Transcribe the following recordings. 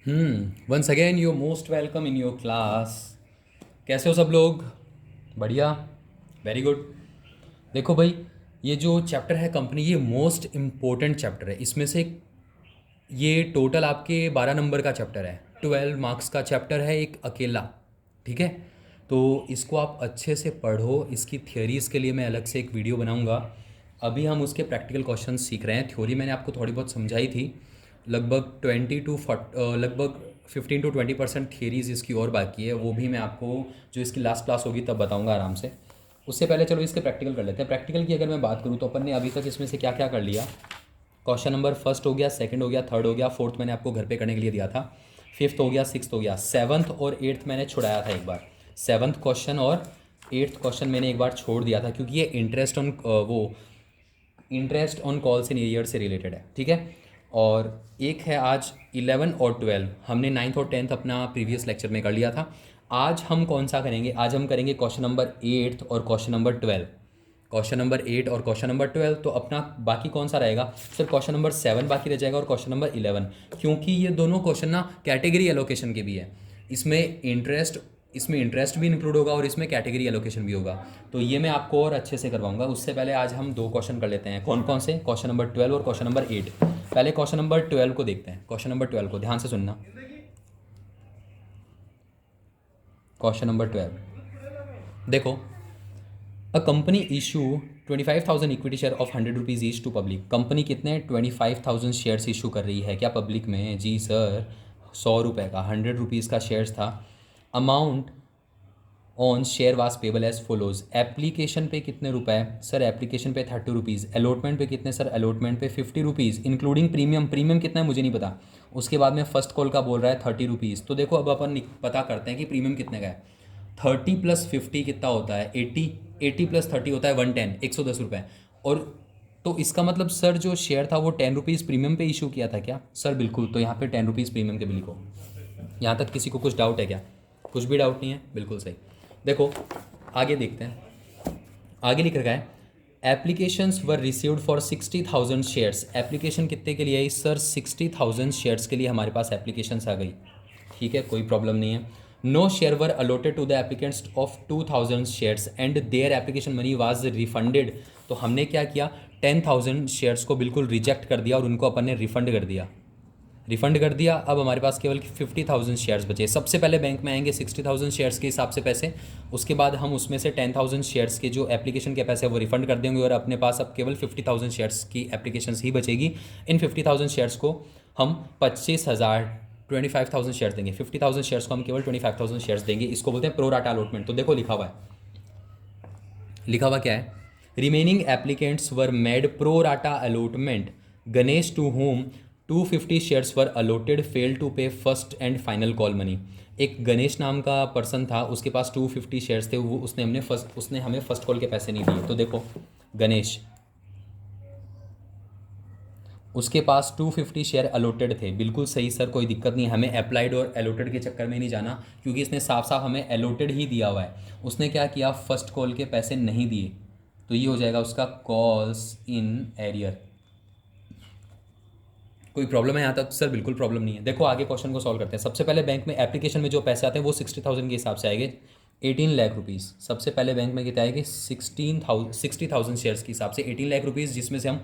Once again you most welcome in your class. कैसे हो सब लोग? बढ़िया, वेरी गुड। देखो भाई, ये जो चैप्टर है कंपनी, ये मोस्ट इम्पोर्टेंट चैप्टर है। इसमें से ये टोटल आपके 12 नंबर का चैप्टर है, 12 मार्क्स का चैप्टर है एक अकेला। ठीक है, तो इसको आप अच्छे से पढ़ो। इसकी थियोरीज़ के लिए मैं अलग से एक वीडियो बनाऊंगा। अभी हम उसके प्रैक्टिकल क्वेश्चन सीख रहे हैं। थ्योरी मैंने आपको थोड़ी बहुत समझाई थी। लगभग 15 to 20% थियरीज़ इसकी और बाकी है। वो भी मैं आपको जो इसकी लास्ट क्लास होगी तब बताऊंगा आराम से। उससे पहले चलो इसके प्रैक्टिकल कर लेते हैं। प्रैक्टिकल की अगर मैं बात करूँ तो अपन ने अभी तक इसमें से क्या क्या कर लिया। क्वेश्चन नंबर फर्स्ट हो गया, सेकंड हो गया, थर्ड हो गया, फोर्थ मैंने आपको घर पे करने के लिए दिया था, फिफ्थ हो गया, सिक्स्थ हो गया, सेवन्थ और एट्थ मैंने छुड़ाया था एक बार। सेवन्थ क्वेश्चन और एट्थ क्वेश्चन मैंने एक बार छोड़ दिया था क्योंकि ये interest on calls in year से रिलेटेड है। ठीक है, और एक है आज 11 और 12। हमने नाइन्थ और टेंथ अपना प्रीवियस लेक्चर में कर लिया था। आज हम कौन सा करेंगे? आज हम करेंगे क्वेश्चन नंबर 8 और क्वेश्चन नंबर 12। क्वेश्चन नंबर 8 और क्वेश्चन नंबर 12। तो अपना बाकी कौन सा रहेगा? सिर्फ क्वेश्चन नंबर 7 बाकी रह जाएगा और क्वेश्चन नंबर 11। क्योंकि ये दोनों क्वेश्चन ना कैटेगरी एलोकेशन के भी है। इसमें इंटरेस्ट भी इंक्लूड होगा और इसमें कैटेगरी एलोकेशन भी होगा। तो ये मैं आपको और अच्छे से करवाऊंगा। उससे पहले आज हम दो क्वेश्चन कर लेते हैं। कौन कौन से? क्वेश्चन नंबर 12 और क्वेश्चन नंबर 8। पहले क्वेश्चन नंबर 12 को देखते हैं। क्वेश्चन नंबर 12 को ध्यान से सुनना। क्वेश्चन नंबर 12 देखो। A company issue 25,000 equity share of 100 rupees each to public. Company कितने 25,000 शेयर्स इशू कर रही है क्या पब्लिक में? जी सर, 100 रुपये का 100 रुपीज़ का शेयर्स था। Amount on share was payable as follows. Application पे कितने रुपए? सर एप्लीकेशन पे 30 रुपीज़। अलॉटमेंट पे कितने? सर अलॉटमेंट पे 50 रुपीज़ इंक्लूडिंग प्रीमियम। प्रीमियम कितना है मुझे नहीं पता। उसके बाद में फर्स्ट कॉल का बोल रहा है 30 रुपीज़। तो देखो अब अपन पता करते हैं कि प्रीमियम कितने का है। 30 + 50 कितना होता है? 80। 80 + 30 होता है 110, 110 रुपये। और तो इसका मतलब सर जो शेयर था वो 10 रुपीज़ प्रीमियम पे इशू किया था क्या? सर बिल्कुल। तो यहाँ पे 10 रुपीज़ प्रीमियम के बिल को। यहाँ तक किसी को कुछ डाउट है क्या? कुछ भी डाउट नहीं है, बिल्कुल सही। देखो आगे देखते हैं। आगे लिख रखा है applications were received for 60,000 shares. Application कितने के लिए आई? सर 60,000 शेयर्स के लिए हमारे पास एप्लीकेशंस आ गई। ठीक है, कोई प्रॉब्लम नहीं है। No share were allotted to the applicants of 2,000 shares and their application money was refunded. तो हमने क्या किया? 10,000 शेयर्स को बिल्कुल रिजेक्ट कर दिया और उनको अपन ने रिफंड कर दिया। अब हमारे पास केवल 50,000 शेयर्स बचे। सबसे पहले बैंक में आएंगे 60,000 शेयर्स के हिसाब से पैसे। उसके बाद हम उसमें से 10,000 शेयर्स के जो एप्लीकेशन के पैसे वो रिफंड कर देंगे और अपने पास अब केवल 50,000 शेयर्स की एप्लीकेशन ही बचेगी। इन 50,000 शेयर्स को हम 25,000 शेयर्स देंगे। 50,000 शेयर्स को हम केवल 25,000 शेयर्स देंगे। इसको बोलते हैं प्रो राटा अलॉटमेंट। तो देखो लिखा हुआ क्या है? Remaining applicants were made pro rata allotment. Ganesh to whom 250 shares were allotted fail to pay first and final call money. एक गणेश नाम का पर्सन था, उसके पास 250 शेयर्स थे। वो उसने हमें फर्स्ट कॉल के पैसे नहीं दिए। तो देखो गणेश, उसके पास 250 शेयर अलॉटेड थे। बिल्कुल सही सर, कोई दिक्कत नहीं। हमें अप्लाइड और अलॉटेड के चक्कर में नहीं जाना क्योंकि इसने साफ साफ हमें अलॉटेड ही दिया हुआ है। उसने क्या किया? फर्स्ट कॉल के पैसे नहीं दिए। तो ये हो जाएगा उसका कॉल्स इन एरियर। कोई प्रॉब्लम है यहाँ तक? सर बिल्कुल प्रॉब्लम नहीं है। देखो आगे क्वेश्चन को सॉल्व करते हैं। सबसे पहले बैंक में एप्लीकेशन में जो पैसे आते हैं वो 60,000 के हिसाब से आएंगे। 18 लाख रुपीज़ सबसे पहले बैंक में कितना आएगी? 60,000 शेयर्स के हिसाब से 18 लाख रुपीज़, जिसमें से हम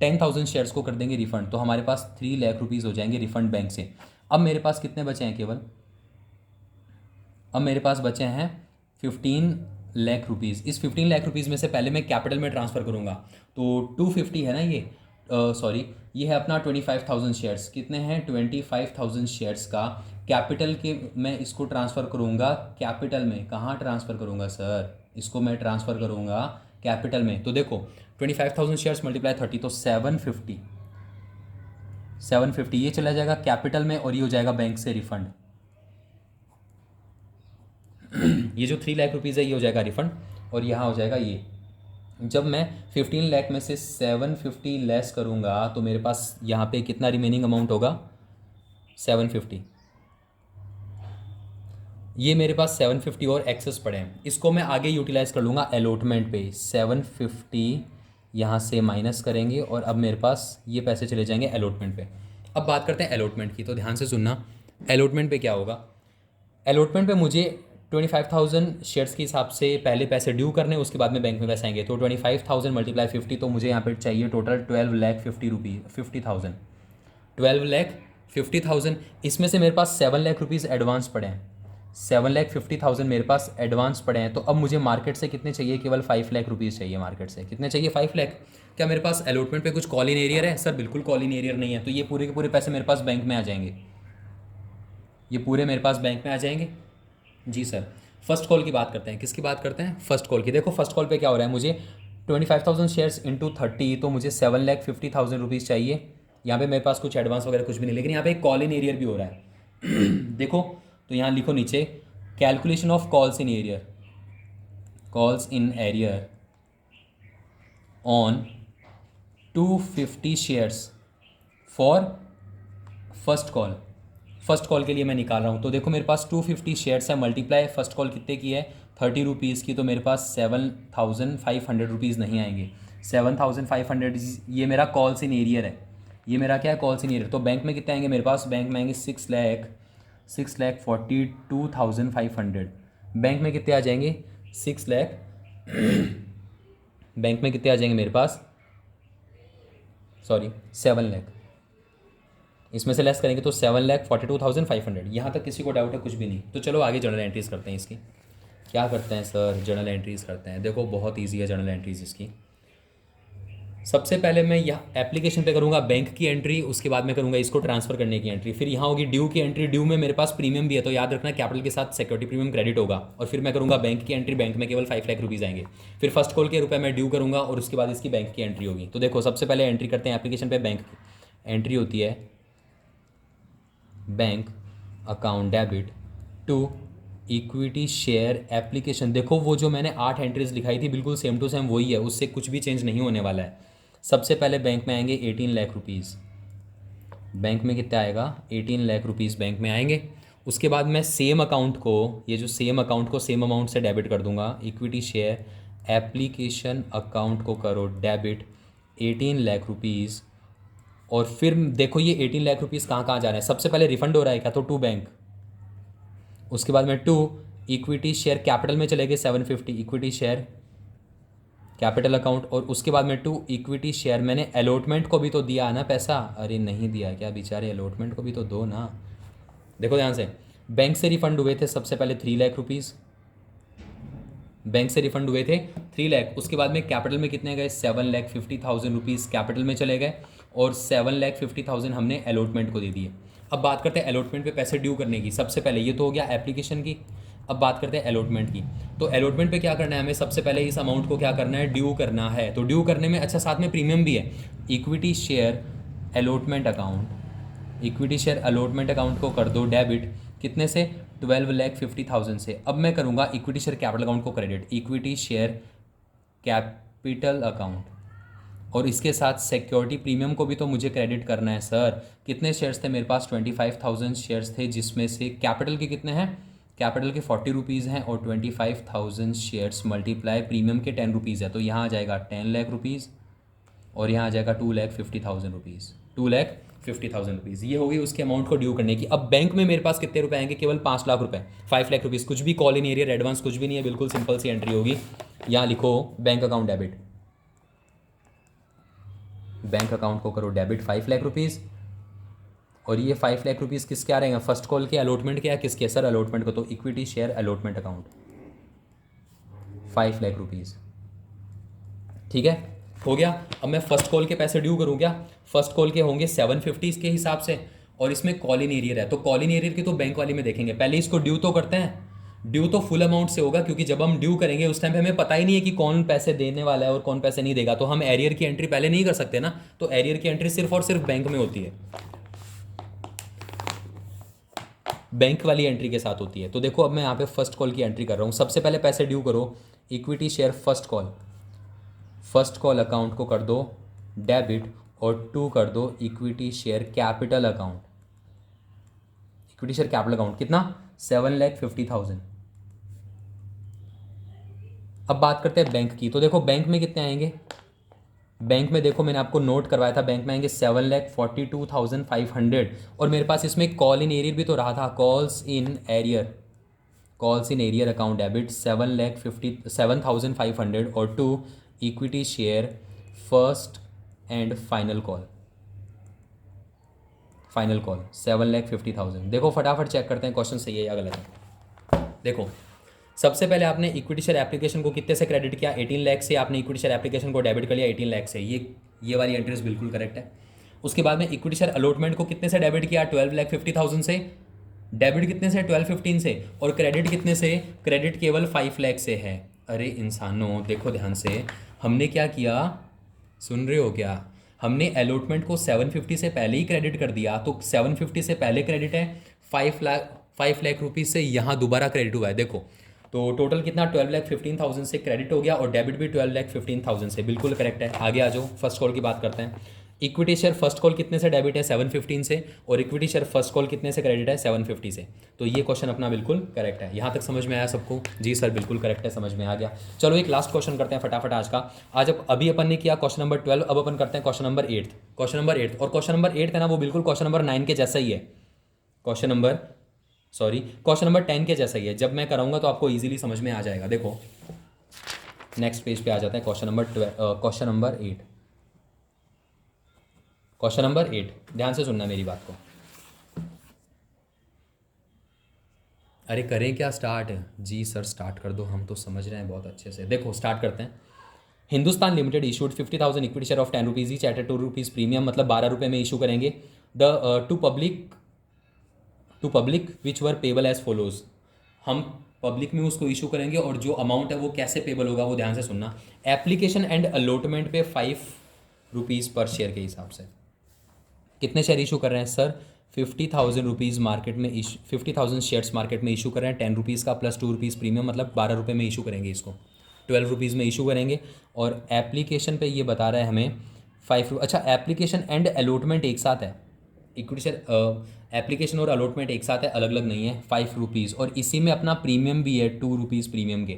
10,000 शेयर्स को कर देंगे रिफंड। तो हमारे पास 3 लाख रुपीज़ हो जाएंगे रिफंड बैंक से। अब मेरे पास कितने बचे हैं केवल? अब मेरे पास बचे हैं 15 लाख रुपीज़। इस 15 लाख रुपीज़ में से पहले मैं कैपिटल में ट्रांसफ़र करूँगा। तो 250 है ना ये, सॉरी ये है अपना 25,000 शेयर्स। कितने हैं? 25,000 शेयर्स का कैपिटल के मैं इसको ट्रांसफ़र करूँगा कैपिटल में। कहाँ ट्रांसफ़र करूँगा सर? इसको मैं ट्रांसफ़र करूँगा कैपिटल में। तो देखो 25,000 शेयर्स मल्टीप्लाई 30 तो 750 ये चला जाएगा कैपिटल में और ये हो जाएगा बैंक से रिफंड। ये जो 3 लाख रुपीज़ है ये हो जाएगा रिफंड और यहाँ हो जाएगा ये। जब मैं 15 लाख में से 750 लेस करूँगा तो मेरे पास यहाँ पे कितना रिमेनिंग अमाउंट होगा? 750। ये मेरे पास 750 और एक्सेस पड़े हैं। इसको मैं आगे यूटिलाइज़ कर लूँगा अलॉटमेंट पे। 750 यहाँ से माइनस करेंगे और अब मेरे पास ये पैसे चले जाएंगे अलॉटमेंट पे। अब बात करते हैं अलॉटमेंट की, तो ध्यान से सुनना। अलॉटमेंट पे क्या होगा, अलॉटमेंट पे मुझे 25,000 शेयर्स के हिसाब से पहले पैसे ड्यू करने, उसके बाद में बैंक में पैसे आएंगे। तो 25,000 मल्टीप्लाई 50, तो मुझे यहाँ पे चाहिए टोटल 12,50,000। 12,50,000, इसमें से मेरे पास 7,00,000 रुपीज़ एडवांस पड़े हैं। 7,50,000 मेरे पास एडवांस पड़े हैं। तो अब मुझे मार्केट से कितने चाहिए, केवल 5,00,000 रुपीज़ चाहिए। मार्केट से कितने चाहिए, 5,00,000। क्या मेरे पास अलॉटमेंट पे कुछ कॉल इन एरियर है? सर बिल्कुल कॉल इन एरियर नहीं है। तो ये पूरे के पूरे पैसे मेरे पास बैंक में आ जाएंगे, ये पूरे मेरे पास बैंक में आ जाएंगे। जी सर। फर्स्ट कॉल की बात करते हैं, किसकी बात करते हैं, फर्स्ट कॉल की। देखो फर्स्ट कॉल पे क्या हो रहा है, मुझे 25,000 शेयर्स इंटू 30, तो मुझे 7,50,000 रुपीज़ चाहिए। यहाँ पे मेरे पास कुछ एडवांस वगैरह कुछ भी नहीं, लेकिन यहाँ पे एक कॉल इन एरियर भी हो रहा है। देखो तो यहाँ लिखो नीचे, calculation of calls in arrear, calls in arrear on 250 shares for first call. First call के लिए मैं निकाल रहा हूँ। तो देखो मेरे पास 250 शेयर्स है, मल्टीप्लाई फर्स्ट कॉल कितने की है, 30 रुपीज़ की। तो मेरे पास 7,500 रुपीज़ नहीं आएंगे। 7,500 ये मेरा कॉल्स इन एरियर है, ये मेरा क्या है, कॉल्स इन एरियर। तो बैंक में कितने आएंगे मेरे पास, बैंक में आएंगे 6,42,500। बैंक में कितने आ जाएंगे, 6,00,000। बैंक में कितने आ जाएंगे मेरे पास, सॉरी 7,00,000, इसमें से लेस करेंगे तो 7,42,500। यहाँ तक किसी को डाउट है, कुछ भी नहीं। तो चलो आगे जर्नल एंट्रीज़ करते हैं इसकी। क्या करते हैं सर, जर्नल एंट्रीज़ करते हैं। देखो बहुत इजी है जर्नल एंट्रीज़ इसकी। सबसे पहले मैं यहाँ एप्लीकेशन पे करूँगा बैंक की एंट्री, उसके बाद मैं करूँगा इसको ट्रांसफ़र करने की एंट्री। फिर यहाँ होगी ड्यू की एंट्री, ड्यू में मेरे पास प्रीमियम भी है, तो याद रखना कैपिटल के साथ सिक्योरिटी प्रीमियम क्रेडिट होगा। और फिर मैं करूँगा बैंक की एंट्री, बैंक में केवल 5,00,000 रुपीज़ आएंगे। फिर फर्स्ट कॉल के रुपये मैं ड्यू करूँगा और उसके बाद इसकी बैंक की एंट्री होगी। तो देखो सबसे पहले एंट्री करते हैं एप्लीकेशन पे, बैंक एंट्री होती है bank account debit to equity share application. देखो वो जो मैंने 8 एंट्रीज लिखाई थी बिल्कुल सेम टू सेम वही है, उससे कुछ भी चेंज नहीं होने वाला है। सबसे पहले बैंक में आएंगे 18,00,000 रुपीज़। बैंक में कितना आएगा, 18,00,000 रुपीज़ बैंक में आएंगे। उसके बाद मैं सेम अकाउंट को, ये जो सेम अकाउंट को सेम अमाउंट से डेबिट कर दूंगा। इक्विटी शेयर एप्लीकेशन अकाउंट को करो डेबिट 18,00,000 रुपीज़। और फिर देखो ये 18,00,000 रुपीज़ कहाँ कहाँ जा रहे हैं। सबसे पहले रिफंड हो रहा है क्या, तो टू बैंक। उसके बाद में टू इक्विटी शेयर कैपिटल में चले गए 750, इक्विटी शेयर कैपिटल अकाउंट। और उसके बाद में टू इक्विटी शेयर, मैंने अलॉटमेंट को भी तो दिया ना पैसा, अरे नहीं दिया क्या बेचारे, अलॉटमेंट को भी तो दो ना। देखो ध्यान से, बैंक से रिफंड हुए थे सबसे पहले 3,00,000 रुपीज़, बैंक से रिफंड हुए थे 3,00,000। उसके बाद में कैपिटल में कितने गए, 7,50,000 रुपीज़ कैपिटल में चले गए और 7,50,000 हमने अलॉटमेंट को दे दिए। अब बात करते हैं अलॉटमेंट पे पैसे ड्यू करने की। सबसे पहले ये तो हो गया एप्लीकेशन की, अब बात करते हैं अलॉटमेंट की। तो अलॉटमेंट पे क्या करना है हमें, सबसे पहले इस अमाउंट को क्या करना है, ड्यू करना है। तो ड्यू करने में अच्छा साथ में प्रीमियम भी है। Equity share allotment account, equity share allotment account को कर दो डेबिट, कितने से, 12,50,000 से। अब मैं करूँगा इक्विटी शेयर कैपिटल अकाउंट को credit, equity share capital account, और इसके साथ सिक्योरिटी प्रीमियम को भी तो मुझे क्रेडिट करना है सर। कितने शेयर्स थे मेरे पास, 25,000 शेयर्स थे, जिसमें से कैपिटल के कितने हैं, कैपिटल के 40 रुपीज़ हैं और 25,000 शेयर्स मल्टीप्लाई प्रीमियम के 10 रुपीज़ है, तो यहाँ आ जाएगा 10,00,000 रुपीज़ और यहाँ आ जाएगा 2,50,000 रुपीज़, 2,50,000 रुपीज़। ये होगी उसके अमाउंट को ड्यू करने की। अब बैंक में मेरे पास कितने रुपए आएंगे, केवल 5,00,000 रुपये, 5,00,000 रुपीज़। कुछ भी कॉल इन एरियर एडवांस कुछ भी नहीं है, बिल्कुल सिंपल सी एंट्री होगी। यहाँ लिखो bank account debit, bank account को करो डेबिट 5,00,000 रुपीज़। और ये 5,00,000 रुपीज़ किसके आ रहे हैं, फर्स्ट कॉल के अलॉटमेंट के या किसके, सर अलॉटमेंट को। तो equity share allotment account 5,00,000 rupees, ठीक है, हो गया। अब मैं फर्स्ट कॉल के पैसे ड्यू करूँ क्या, फर्स्ट कॉल के होंगे 750 के हिसाब से, और इसमें कॉल इन एरियर है, तो कॉल इन एरियर की तो बैंक वाली में देखेंगे। पहले इसको ड्यू तो करते हैं, ड्यू तो फुल अमाउंट से होगा, क्योंकि जब हम ड्यू करेंगे उस टाइम पे हमें पता ही नहीं है कि कौन पैसे देने वाला है और कौन पैसे नहीं देगा, तो हम एरियर की एंट्री पहले नहीं कर सकते ना। तो एरियर की एंट्री सिर्फ और सिर्फ बैंक में होती है, बैंक वाली एंट्री के साथ होती है। तो देखो अब मैं यहाँ पे फर्स्ट कॉल की एंट्री कर रहा हूँ। सबसे पहले पैसे ड्यू करो, equity share first call, first call account को कर दो डेबिट और टू कर दो equity share capital account, equity share capital account कितना, 7,50,000। अब बात करते हैं बैंक की। तो देखो बैंक में कितने आएंगे, बैंक में देखो मैंने आपको नोट करवाया था, बैंक में आएंगे 7,42,500 और मेरे पास इसमें कॉल इन एरियर भी तो रहा था, calls in arrear account debit 7,57,500 और to equity share first and final call 7,50,000। देखो फटाफट चेक करते हैं क्वेश्चन सही है या गलत है। देखो सबसे पहले आपने इक्विटी शेयर एप्लीकेशन को कितने से क्रेडिट किया, 18 लाख से आपने इक्विटी शेयर एप्लीकेशन को डेबिट कर लिया 18 लाख से, ये वाली एंट्रीज बिल्कुल करेक्ट है। उसके बाद में इक्विटी शेयर अलॉटमेंट को कितने से डेबिट किया, 12,50,000 से, डेबिट कितने से 12,15 से, और क्रेडिट कितने से, क्रेडिट केवल 5 लाख से है। अरे इंसानों देखो ध्यान से, हमने क्या किया, सुन रहे हो क्या, हमने अलॉटमेंट को 750 से पहले ही क्रेडिट कर दिया, तो 750 से पहले क्रेडिट है, 5 लाख रुपीज़ से यहाँ दोबारा क्रेडिट हुआ है। देखो तो टोटल कितना 12,15,000 से क्रेडिट हो गया और डेबिट भी 12,15,000 से, बिल्कुल करेक्ट है। आगे आ जाओ, फर्स्ट कॉल की बात करते हैं। इक्विटी शेयर फर्स्ट कॉल कितने से डेबिट है, 715 से, और इक्विटी शेयर फर्स्ट कॉल कितने से क्रेडिट है, 750 से। तो ये क्वेश्चन अपना बिल्कुल करेक्ट है। यहाँ तक समझ में आया सबको? जी सर बिल्कुल करेक्ट है, समझ में आ गया। चलो एक लास्ट क्वेश्चन करते हैं फटाफट आज का। आज अभी अपन ने किया क्वेश्चन नंबर 12, अब अपन करते हैं क्वेश्चन नंबर 8। क्वेश्चन नंबर 8 और क्वेश्चन नंबर 8 है ना, वो बिल्कुल क्वेश्चन नंबर 9 के जैसा ही है, क्वेश्चन नंबर 10 के जैसा ही है। जब मैं कराऊंगा तो आपको इजीली समझ में आ जाएगा। देखो नेक्स्ट पेज पे आ जाते हैं, क्वेश्चन नंबर 8। क्वेश्चन नंबर 8 ध्यान से सुनना मेरी बात को। अरे करें क्या स्टार्ट? जी सर स्टार्ट कर दो, हम तो समझ रहे हैं बहुत अच्छे से। देखो स्टार्ट करते हैं। Hindustan limited issued 50,000 equity share of 10 rupees each at ₹2 premium, मतलब 12 रुपये में इशू करेंगे। The to public which were payable as follows. हम पब्लिक में उसको इशू करेंगे और जो अमाउंट है वो कैसे पेबल होगा वो ध्यान से सुनना। एप्लीकेशन एंड अलॉटमेंट पे 5 रुपीज़ पर शेयर के हिसाब से कितने शेयर इशू कर रहे हैं सर? 50,000 रुपीज़ मार्केट में 50,000 शेयर्स मार्केट में इशू कर रहे हैं, 10 रुपीज़ का प्लस 2 रुपीज़ प्रीमियम, मतलब 12 रुपये में इशू करेंगे इसको, 12 रुपीज़ में इशू करेंगे। और एप्लीकेशन पे ये बता रहा है हमें 5। अच्छा एप्लीकेशन एंड अलॉटमेंट एक साथ है, इक्विटी शेयर एप्लीकेशन और अलॉटमेंट एक साथ है, अलग अलग नहीं है। 5 रुपीज़ और इसी में अपना प्रीमियम भी है 2 रुपीज़ प्रीमियम के,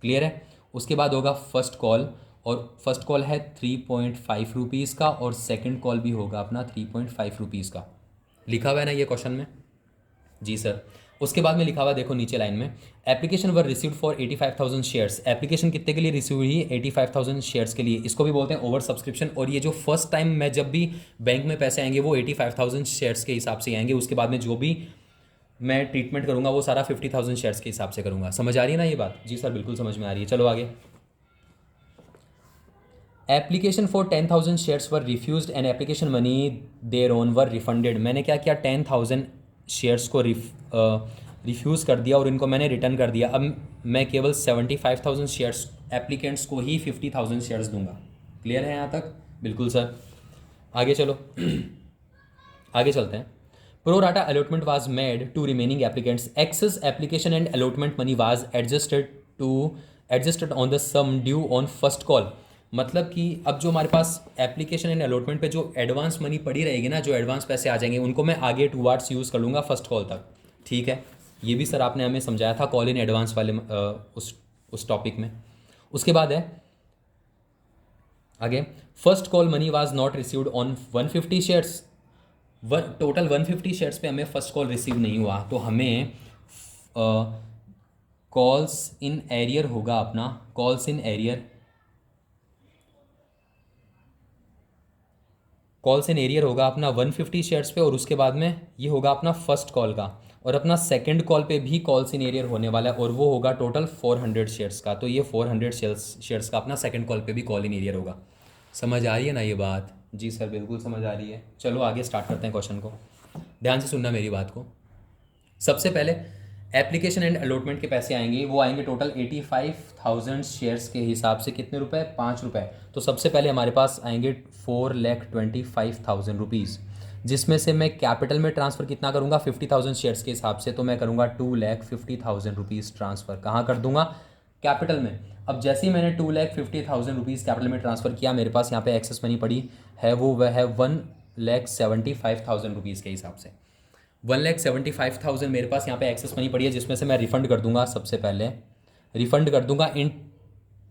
क्लियर है। उसके बाद होगा फर्स्ट कॉल, और फर्स्ट कॉल है 3.5 रुपीज़ का और सेकंड कॉल भी होगा अपना 3.5 रुपीज़ का। लिखा हुआ है ना ये क्वेश्चन में? जी सर। उसके बाद में लिखा हुआ देखो नीचे लाइन में, application were received for 85,000 shares. Application कितने के लिए रिसीव हुई? 85,000 शेयर्स के लिए। इसको भी बोलते हैं ओवर सब्सक्रिप्शन। और ये जो फर्स्ट टाइम मैं जब भी बैंक में पैसे आएंगे वो 85,000 शेयर्स के हिसाब से आएंगे। उसके बाद में जो भी मैं ट्रीटमेंट करूंगा वो सारा 50,000 शेयर्स के हिसाब से करूंगा। समझ आ रही है ना ये बात? जी सर बिल्कुल समझ में आ रही है। चलो आगे। Application for 10,000 shares were refused and application money their own were refunded. मैंने क्या किया, 10,000 शेयर्स को रिफ्यूज़ कर दिया और इनको मैंने रिटर्न कर दिया। अब मैं केवल 75,000 शेयर्स एप्लीकेंट्स को ही 50,000 शेयर्स दूंगा। क्लियर है यहाँ तक? बिल्कुल सर। आगे चलो आगे चलते हैं। Pro rata allotment was made to remaining applicants, excess application and allotment money was adjusted on the sum due on first call. मतलब कि अब जो हमारे पास एप्लीकेशन एंड अलॉटमेंट पे जो एडवांस मनी पड़ी रहेगी ना, जो एडवांस पैसे आ जाएंगे, उनको मैं आगे टूवर्ड्स यूज़ कर लूँगा फर्स्ट कॉल तक। ठीक है, ये भी सर आपने हमें समझाया था कॉल इन एडवांस वाले उस टॉपिक में। उसके बाद है आगे, first call money was not received on 150 shares. Total 150 shares पे हमें फर्स्ट कॉल रिसीव नहीं हुआ, तो हमें कॉल्स इन एरियर होगा अपना, कॉल्स इन एरियर होगा अपना 150 शेयर्स पे, और उसके बाद में ये होगा अपना फर्स्ट कॉल का, और अपना सेकंड कॉल पे भी कॉल्स इन एरियर होने वाला है, और वो होगा टोटल 400 शेयर्स का। तो ये 400 शेयर्स का अपना सेकंड कॉल पे भी कॉल इन एरियर होगा। समझ आ रही है ना ये बात? जी सर बिल्कुल समझ आ रही है। चलो आगे स्टार्ट करते हैं क्वेश्चन को, ध्यान से सुनना मेरी बात को। सबसे पहले एप्लीकेशन एंड अलॉटमेंट के पैसे आएंगे, वो आएंगे टोटल 85,000 शेयर्स के हिसाब से कितने रुपए? 5 रुपये। तो सबसे पहले हमारे पास आएंगे 4,25,000 रुपीज़, जिसमें से मैं कैपिटल में ट्रांसफ़र कितना करूँगा? 50,000 शेयर्स के हिसाब से, तो मैं करूँगा 2,50,000 रुपीज़ ट्रांसफ़र। कहाँ कर दूंगा? कैपिटल में। अब जैसे ही मैंने 2,50,000 रुपीज़ कैपिटल में ट्रांसफ़र किया, मेरे पास यहाँ पे एक्सेस मनी पड़ी है, वह है 1,75,000 रुपीज़ के हिसाब से। 1,75,000 मेरे पास यहाँ पे एक्सेस मनी पड़ी है, जिसमें से मैं रिफ़ंड कर दूंगा। सबसे पहले रिफ़ंड कर दूंगा इन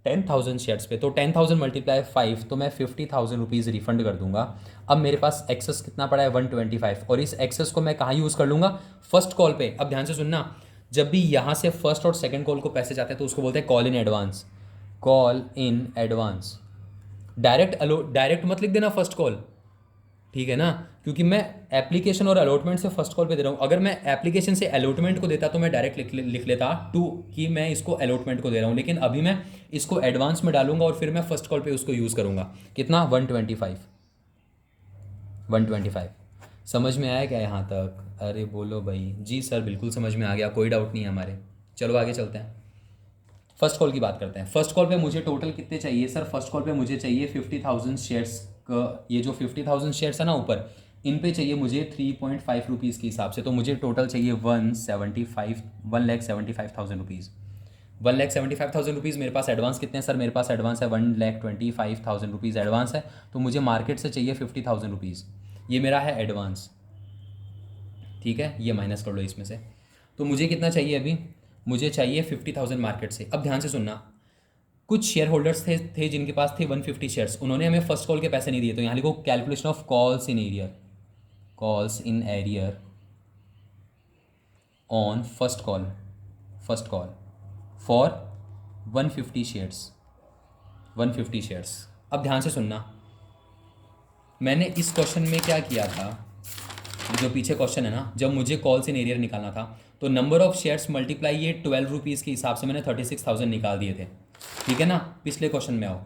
10,000 शेयर्स पे, तो 10,000 मल्टीप्लाई 5, तो मैं 50,000 रुपीज़ रिफंड कर दूंगा। अब मेरे पास एक्सेस कितना पड़ा है 125, और इस एक्सेस को मैं कहाँ यूज़ कर लूँगा, फर्स्ट कॉल पे। अब ध्यान से सुनना, जब भी यहाँ से फर्स्ट और सेकंड कॉल को पैसे जाते हैं तो उसको बोलते हैं call in advance, call in advance. Direct मत लिख देना फर्स्ट कॉल, ठीक है ना, क्योंकि मैं एप्लीकेशन और अलॉटमेंट से फर्स्ट कॉल पे दे रहा हूँ। अगर मैं एप्लीकेशन से अलॉटमेंट को देता तो मैं डायरेक्ट लिख लेता टू कि मैं इसको अलॉटमेंट को दे रहा हूँ, लेकिन अभी मैं इसको एडवांस में डालूंगा और फिर मैं फर्स्ट कॉल पे उसको यूज़ करूँगा। कितना 125। समझ में आया क्या यहाँ तक? अरे बोलो भाई। जी सर बिल्कुल समझ में आ गया, कोई डाउट नहीं है हमारे। चलो आगे चलते हैं, फर्स्ट कॉल की बात करते हैं। फर्स्ट कॉल पे मुझे टोटल कितने चाहिए सर? फर्स्ट कॉल पे मुझे चाहिए 50,000 शेयर्स का, ये जो 50,000 शेयर्स है ना ऊपर, इन पे चाहिए मुझे 3.5 रुपीज़ के हिसाब से, तो मुझे टोटल चाहिए 1,75,000 रुपीज़। 1,75,000 रुपीज़। मेरे पास एडवांस कितने हैं सर? मेरे पास एडवांस है 1,25,000 रुपीज़ एडवांस है, तो मुझे मार्केट से चाहिए 50,000 रुपीज़। ये मेरा है एडवांस, ठीक है, ये माइनस कर लो इसमें से। तो मुझे कितना चाहिए अभी? मुझे चाहिए 50,000 मार्केट से। अब ध्यान से सुनना, कुछ शेयर होल्डर्स थे जिनके पास थे 150 शेयर्स, उन्होंने हमें फर्स्ट कॉल के पैसे नहीं दिए, तो यहाँ लिखो calculation of calls in arrear on first call for 150 shares. अब ध्यान से सुनना, मैंने इस क्वेश्चन में क्या किया था, जो पीछे क्वेश्चन है ना, जब मुझे कॉल्स इन एरियर निकालना था तो नंबर ऑफ शेयर्स मल्टीप्लाई ये 12 रुपीज़ के हिसाब से मैंने 36,000 निकाल दिए थे, ठीक है ना। पिछले क्वेश्चन में आओ,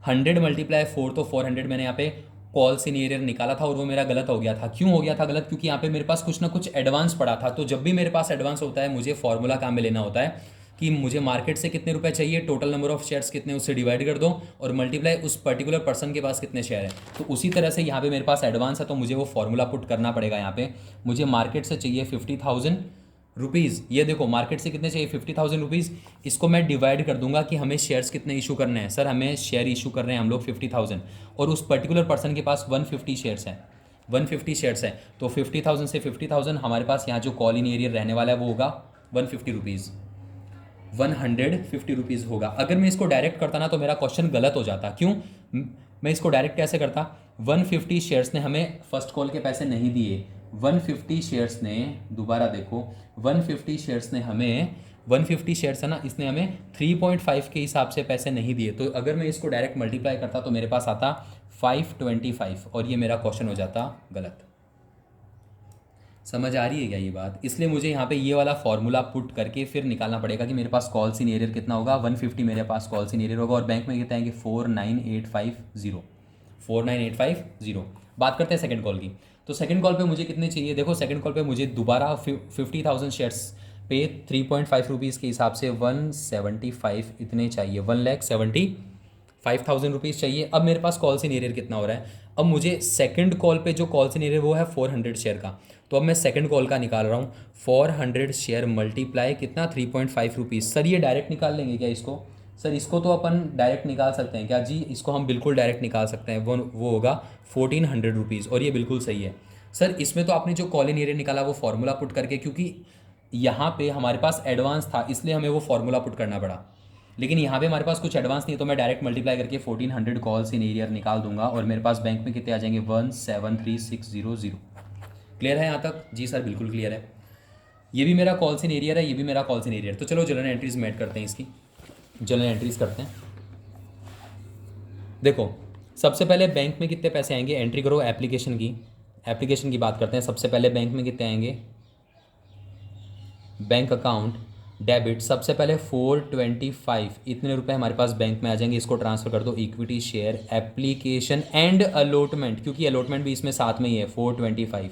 100 मल्टीप्लाई 4, तो 400 मैंने यहाँ पे कॉल्स इन एरियर निकाला था और वो मेरा गलत हो गया था। क्यों हो गया था गलत? क्योंकि यहाँ पे मेरे पास कुछ ना कुछ एडवांस पड़ा था। तो जब भी मेरे पास एडवांस होता है मुझे फॉर्मूला काम में लेना होता है कि मुझे मार्केट से कितने रुपए चाहिए, टोटल नंबर ऑफ शेयर्स कितने, उससे डिवाइड कर दो और मल्टीप्लाई उस पर्टिकुलर पर्सन के पास कितने शेयर है। तो उसी तरह से यहाँ पे मेरे पास एडवांस है, तो मुझे वो फॉर्मूला पुट करना पड़ेगा। यहाँ पे मुझे मार्केट से चाहिए 50,000 रुपीज़। ये देखो मार्केट से कितने चाहिए 50,000 रुपीज़। इसको मैं डिवाइड कर दूंगा कि हमें शेयर्स कितने इशू करने हैं। सर हमें शेयर इशू कर रहे हैं हम लोग 50,000, और उस पर्टिकुलर पर्सन के पास 150 शेयर्स हैं, 150 शेयर्स हैं। तो 50,000 से 50,000 हमारे पास यहाँ जो कॉल इन एरियर रहने वाला है वो होगा 150 रुपीज़, 150 रुपीज़ होगा। अगर मैं इसको डायरेक्ट करता ना तो मेरा क्वेश्चन गलत हो जाता। क्यों? मैं इसको डायरेक्ट कैसे करता? 150 शेयर्स ने हमें फर्स्ट कॉल के पैसे नहीं दिए, 150 शेयर्स ने, दोबारा देखो, 150 शेयर्स ने हमें, 150 शेयर्स है ना, इसने हमें 3.5 के हिसाब से पैसे नहीं दिए। तो अगर मैं इसको डायरेक्ट मल्टीप्लाई करता तो मेरे पास आता 525, और ये मेरा क्वेश्चन हो जाता गलत। समझ आ रही है क्या ये बात? इसलिए मुझे यहाँ पे ये वाला फॉर्मूला पुट करके फिर निकालना पड़ेगा कि मेरे पास कॉल्स इन एरियर कितना होगा, 150 मेरे पास कॉल्स इन एरियर होगा, और बैंक में कितना आएंगे 49850। बात करते हैं सेकंड कॉल की। तो सेकंड कॉल पे मुझे कितने चाहिए? देखो सेकंड कॉल पे मुझे दोबारा 50,000 शेयर्स पे 3.5 रुपीज़ के हिसाब से 175 इतने चाहिए, 1,75,000 रुपीज़ चाहिए। अब मेरे पास कॉल्स इन एरियर कितना हो रहा है? अब मुझे सेकंड कॉल पे जो कॉल्स इन एरियर वो है 400 शेयर का, तो अब मैं सेकंड कॉल का निकाल रहा हूँ। 400 शेयर मल्टीप्लाई कितना 3.5 रुपीज़। सर ये डायरेक्ट निकाल लेंगे क्या इसको? सर इसको तो अपन डायरेक्ट निकाल सकते हैं क्या? जी इसको हम बिल्कुल डायरेक्ट निकाल सकते हैं, वो होगा 1,400 रुपीज़, और ये बिल्कुल सही है। सर इसमें तो आपने जो कॉल इन एरियर निकाला वो फार्मूला पुट करके, क्योंकि यहाँ पे हमारे पास एडवांस था इसलिए हमें वो फार्मूला पुट करना पड़ा, लेकिन यहाँ पे हमारे पास कुछ एडवांस नहीं, तो मैं डायरेक्ट मल्टीप्लाई करके 1,400 कॉल्स इन एरियर निकाल दूंगा और मेरे पास बैंक में कितने आ जाएंगे 173,600। क्लियर है यहाँ तक? जी सर बिल्कुल क्लियर है। ये भी मेरा कॉल्स इन एरियर है, ये भी मेरा कॉल्स इन एरियर। तो चलो जर्नल एंट्रीज में ऐड करते हैं, इसकी जर्नल एंट्रीज करते हैं। देखो सबसे पहले बैंक में कितने पैसे आएंगे, एंट्री करो एप्लीकेशन की बात करते हैं। सबसे पहले बैंक में कितने आएंगे, बैंक अकाउंट डेबिट, सबसे पहले 425 इतने रुपए हमारे पास बैंक में आ जाएंगे। इसको ट्रांसफर कर दो equity share application and allotment, क्योंकि अलॉटमेंट भी इसमें साथ में ही है। 425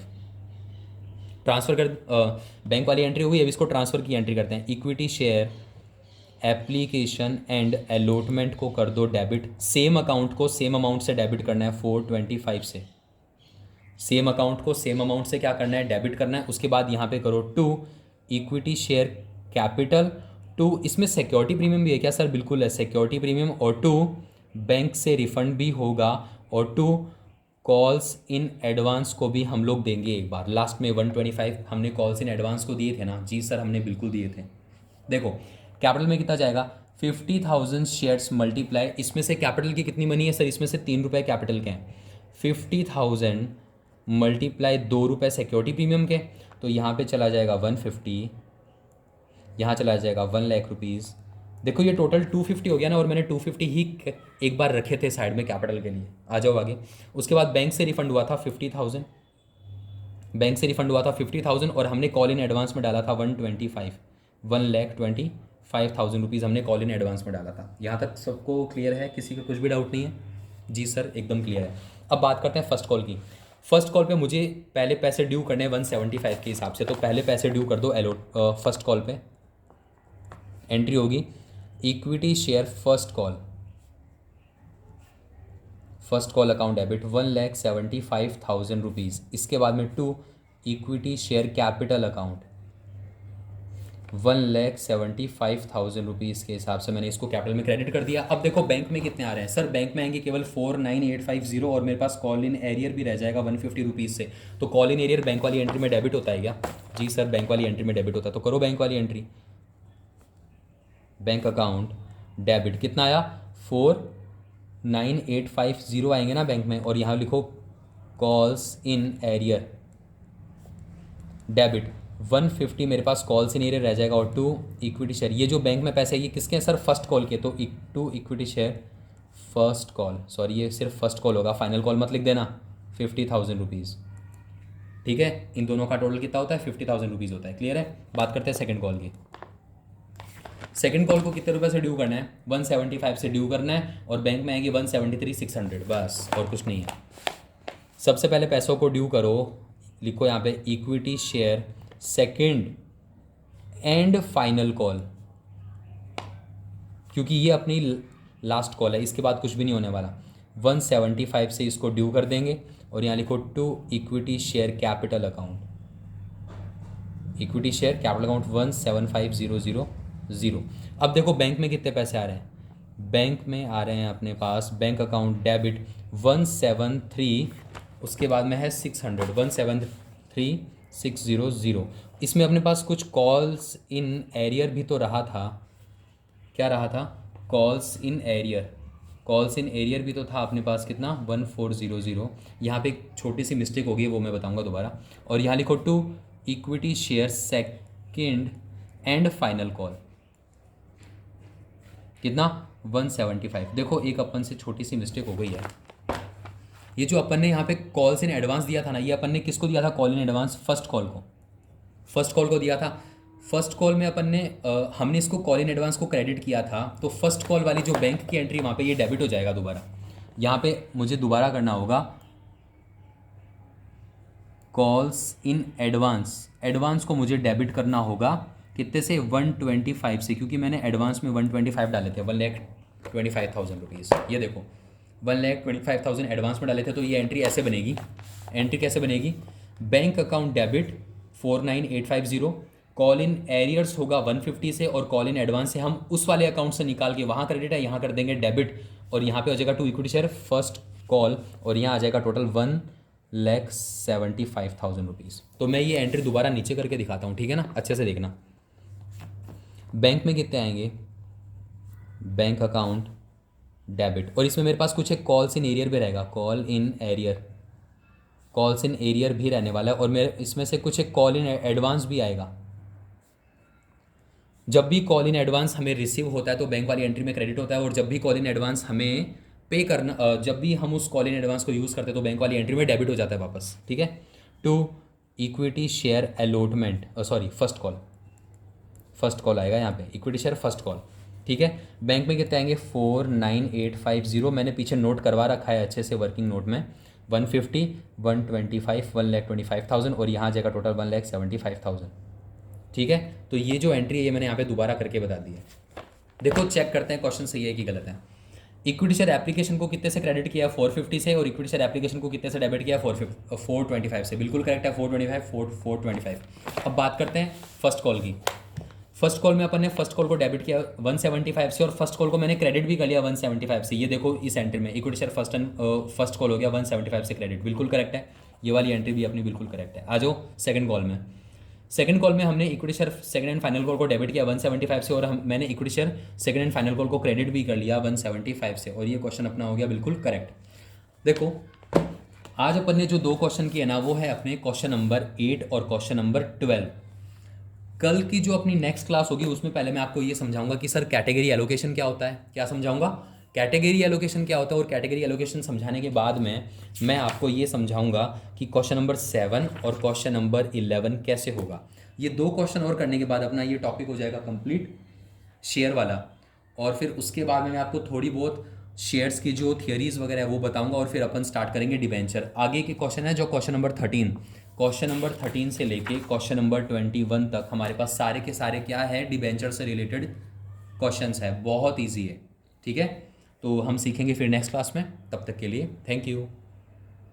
ट्रांसफर कर, बैंक वाली एंट्री हुई, अब इसको ट्रांसफर की एंट्री करते हैं। Equity share application and allotment को कर दो डेबिट, सेम अकाउंट को सेम अमाउंट से डेबिट करना है 425 से, सेम अकाउंट को सेम अमाउंट से क्या करना है, डेबिट करना है। उसके बाद यहाँ पे करो 2 इक्विटी शेयर कैपिटल 2, इसमें सिक्योरिटी प्रीमियम भी है क्या? सर बिल्कुल है सिक्योरिटी प्रीमियम, और 2 बैंक से रिफंड भी होगा, और 2 कॉल्स इन एडवांस को भी हम लोग देंगे एक बार। लास्ट में 125 हमने कॉल्स इन एडवांस को दिए थे ना? जी सर हमने बिल्कुल दिए थे। देखो कैपिटल में कितना जाएगा 50,000 शेयर्स मल्टीप्लाई, इसमें से कैपिटल की कितनी मनी है सर, इसमें से 3 रुपये कैपिटल के हैं, 50,000 मल्टीप्लाई 2 रुपये सिक्योरिटी प्रीमियम के, तो यहाँ पे चला जाएगा 150, यहाँ चला जाएगा 1,00,000 रुपीज़। देखो ये टोटल 250 हो गया ना, और मैंने 250 ही एक बार रखे थे साइड में कैपिटल के लिए। आ जाओ आगे। उसके बाद बैंक से रिफंड हुआ था 50,000, बैंक से रिफंड हुआ था 50,000, और हमने कॉल इन एडवांस में डाला था 1,25,000 रुपीज़ हमने कॉल इन एडवांस में डाला था। यहाँ तक सबको क्लियर है, किसी का कुछ भी डाउट नहीं है? जी सर एकदम क्लियर है। अब बात करते हैं फर्स्ट कॉल की। फर्स्ट कॉल पे मुझे पहले पैसे ड्यू करने हैं 175 के हिसाब से, तो पहले पैसे ड्यू कर दो फर्स्ट कॉल पे। एंट्री होगी equity share first call account debit 1,75,000 rupees. इसके बाद में to equity share capital account 1,75,000 rupees के हिसाब से मैंने इसको कैपिटल में क्रेडिट कर दिया। अब देखो बैंक में कितने आ रहे हैं सर, बैंक में आएंगे केवल 49,850, और मेरे पास कॉल इन एरियर भी रह जाएगा 150 रुपीज़ से। तो कॉल इन एरियर बैंक वाली एंट्री में डेबिट होता है क्या? जी सर बैंक वाली एंट्री में डेबिट होता है, तो करो बैंक वाली एंट्री। बैंक अकाउंट डेबिट कितना आया, 49,850 आएंगे ना बैंक में, और यहाँ लिखो कॉल्स इन एरियर डेबिट 150 मेरे पास कॉल्स इन एरियर रह जाएगा, और टू इक्विटी शेयर। ये जो बैंक में पैसे है ये किसके हैं सर, फर्स्ट कॉल के, तो to equity share first call, sorry ये सिर्फ फर्स्ट कॉल होगा, फाइनल कॉल मत लिख देना, 50,000 रुपीज़। ठीक है, इन दोनों का टोटल कितना होता है, 50,000 रुपीज़ होता है। क्लियर है? बात करते हैं सेकंड कॉल की। सेकंड कॉल को कितने रुपए से ड्यू करना है, 175 से ड्यू करना है, और बैंक में आएगी 173,600, बस और कुछ नहीं है। सबसे पहले पैसों को ड्यू करो, लिखो यहाँ पे equity share second and final call, क्योंकि ये अपनी लास्ट कॉल है, इसके बाद कुछ भी नहीं होने वाला। 175 से इसको ड्यू कर देंगे, और यहाँ लिखो to equity share capital account, equity share capital account 175,000। अब देखो बैंक में कितने पैसे आ रहे हैं, बैंक में आ रहे हैं अपने पास बैंक अकाउंट डेबिट 173, उसके बाद में है 600, 173,600। इसमें अपने पास कुछ कॉल्स इन एरियर भी तो रहा था, क्या रहा था, calls in arrear, calls in arrear भी तो था अपने पास, कितना 1400। यहाँ पे एक छोटी सी मिस्टेक होगी, वो मैं बताऊंगा दोबारा। और यहाँ लिखो to equity share second and final call, कितना 175। देखो एक अपन से छोटी सी मिस्टेक हो गई है, ये जो अपन ने यहाँ पे कॉल्स इन एडवांस दिया था ना, ये अपन ने किसको दिया था call in advance, first call को दिया था। फर्स्ट कॉल में अपन ने हमने इसको कॉल इन एडवांस को क्रेडिट किया था, तो फर्स्ट कॉल वाली जो बैंक की एंट्री वहाँ पे ये डेबिट हो जाएगा दोबारा। यहाँ पे मुझे दोबारा करना होगा कॉल्स इन एडवांस को मुझे डेबिट करना होगा, कितने से, 125 से, क्योंकि मैंने एडवांस में 125 डाले थे, 1,25,000 रुपीज़। ये देखो 1,25,000 एडवांस में डाले थे, तो ये एंट्री ऐसे बनेगी। एंट्री कैसे बनेगी, bank account debit 49,850, call in arrears होगा 150 से, और कॉल इन एडवांस से हम उस वाले अकाउंट से निकाल के वहाँ क्रेडिट है, यहाँ कर देंगे डेबिट, और यहाँ पे हो जाएगा to equity share first call, और यहाँ आ जाएगा टोटल 1,75,000 रुपीज़। तो मैं ये एंट्री दोबारा नीचे करके दिखाता हूँ, ठीक है ना, अच्छे से देखना। बैंक में कितने आएंगे, बैंक अकाउंट डेबिट, और इसमें मेरे पास कुछ एक कॉल्स इन एरियर भी रहेगा, कॉल्स इन एरियर भी रहने वाला है, और मेरे इसमें से कुछ एक कॉल इन एडवांस भी आएगा। जब भी कॉल इन एडवांस हमें रिसीव होता है तो बैंक वाली एंट्री में क्रेडिट होता है, और जब भी कॉल इन एडवांस हमें पे करना, जब भी हम उस कॉल इन एडवांस को यूज़ करते हैं तो बैंक वाली एंट्री में डेबिट हो जाता है वापस। ठीक है, to equity share allotment, sorry first call आएगा यहाँ पे, इक्विटी शेयर फर्स्ट कॉल। ठीक है, बैंक में कितने आएंगे, 49,850, मैंने पीछे नोट करवा रखा है अच्छे से वर्किंग नोट में, 150, 125, 1,25,000, और यहाँ जाएगा टोटल 1,75,000। ठीक है, तो ये जो एंट्री है ये मैंने यहाँ पे दोबारा करके बता दी है। देखो चेक करते हैं क्वेश्चन सही है कि गलत है। इक्विटी शेयर एप्लीकेशन को कितने से क्रेडिट किया, 450 से, और इक्विटी शेयर एप्लीकेशन को कितने से डेबिट किया, 425 से। बिल्कुल करेक्ट है, 425। अब बात करते हैं फर्स्ट कॉल की। फर्स्ट कॉल में अपन ने फर्स्ट कॉल को डेबिट किया 175 से, और फर्स्ट कॉल को मैंने क्रेडिट भी कर लिया 175 से। ये देखो इस एंट्री में इक्विटी शेयर फर्स्ट कॉल हो गया 175 से क्रेडिट, बिल्कुल करेक्ट है। ये वाली एंट्री भी अपनी बिल्कुल करेक्ट है। आ जाओ सेकंड कॉल में। सेकंड कॉल में हमने equity share second and final call को डेबिट किया 175 से, और मैंने equity share second and final call को क्रेडिट भी कर लिया 175 से, और ये क्वेश्चन अपना हो गया बिल्कुल करेक्ट। देखो आज अपन ने जो दो क्वेश्चन किए ना वो है अपने क्वेश्चन नंबर 8 और क्वेश्चन नंबर 12। कल की जो अपनी नेक्स्ट क्लास होगी उसमें पहले मैं आपको ये समझाऊंगा कि सर कैटेगरी एलोकेशन क्या होता है। क्या समझाऊंगा? कैटेगरी एलोकेशन क्या होता है, और कैटेगरी एलोकेशन समझाने के बाद में मैं आपको ये समझाऊंगा कि क्वेश्चन नंबर 7 और क्वेश्चन नंबर 11 कैसे होगा। ये दो क्वेश्चन और करने के बाद अपना ये टॉपिक हो जाएगा कंप्लीट शेयर वाला, और फिर उसके बाद में मैं आपको थोड़ी बहुत शेयर्स की जो थियरीज वगैरह है वो बताऊंगा, और फिर अपन स्टार्ट करेंगे डिबेंचर। आगे के क्वेश्चन है जो क्वेश्चन नंबर 13, क्वेश्चन नंबर 13 से लेके क्वेश्चन नंबर 21 तक हमारे पास सारे के सारे क्या है, डिबेंचर से रिलेटेड क्वेश्चंस है, बहुत ईजी है। ठीक है, तो हम सीखेंगे फिर नेक्स्ट क्लास में। तब तक के लिए थैंक यू।